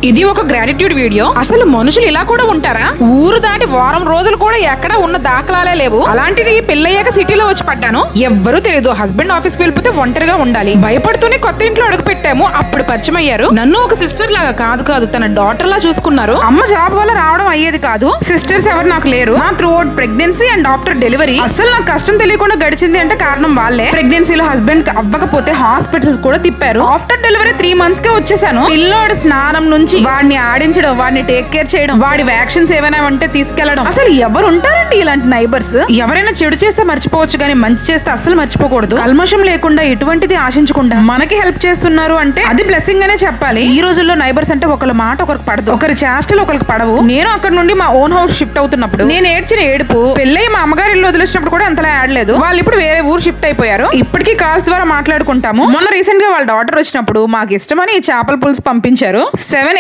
ఇది ఒక gratitude video. అసలు మనుషులు ఇలా కూడా ఉంటారా? ఊరు దాటి వారం రోజులు కూడా ఎక్కడ ఉన్న దాఖలాలే లేవు. అలాంటిది పెళ్ళయ్యాక సిటీలో వచ్చి పడ్డాను. ఎవ్వరూ తెలియదు. హస్బెండ్ ఆఫీస్ కి వెళ్ళిపోతే ఒంటరిగా ఉండాలి. భయపడుతూనే కొత్త ఇంట్లో అడుగు పెట్టాము. అప్పుడు పరిచయం అయ్యారు. నన్ను ఒక సిస్టర్ లాగా కాదు తన డాటర్ లా చూసుకున్నారు. అమ్మ జాబ్ వల్ల రావడం అయ్యేది కాదు. సిస్టర్స్ ఎవరు నాకు లేరు. నా through out pregnancy and after delivery అసలు నాకు కష్టం తెలియకుండా గడిచింది అంటే కారణం వాళ్ళే. ప్రెగ్నెన్సీలో హస్బెండ్ కి అవ్వకపోతే హాస్పిటల్స్ కూడా తిప్పారు. ఆఫ్టర్ డెలివరీ 3 months కే వచ్చేసాను. పిల్లోడు స్నానం నుంచి వాడిని ఆడించడం, వాడిని టేక్ కేర్ చేయడం, వాడి వ్యాక్సిన్స్ ఏమైనా ఉంటే తీసుకెళ్లడం. అసలు ఎవరు ఉంటారండి ఇలాంటి నైబర్స్? ఎవరైనా చెడు చేస్తే మర్చిపోవచ్చు కానీ మంచి చేస్తే అస్సలు మర్చిపోకూడదు. కల్మషం లేకుండా ఎటువంటిది ఆశించకుండా మనకి హెల్ప్ చేస్తున్నారు అంటే అది బ్లెస్సింగ్ అనే చెప్పాలి. ఈ రోజుల్లో నైబర్స్ అంటే ఒకరి మాట ఒకరికి పడదు, ఒకరి చేష్టలు ఒకరికి పడవు. నేను అక్కడ నుండి మా ఓన్ హౌస్ షిఫ్ట్ అవుతున్నప్పుడు నేను ఏడ్చిన ఏడుపు పెళ్ళై మా అమ్మగారి ఇల్లు వదిలేసినప్పుడు కూడా అంతలా ఆడలేదు. వాళ్ళు ఇప్పుడు వేరే ఊరు షిఫ్ట్ అయిపోయారు. ఇప్పటికీ కాల్స్ ద్వారా మాట్లాడుకుంటాము. మొన్న రీసెంట్ గా వాళ్ళ డాటర్ వచ్చినప్పుడు మాకు ఇష్టమని చేపల పులుసు పంపించారు. 7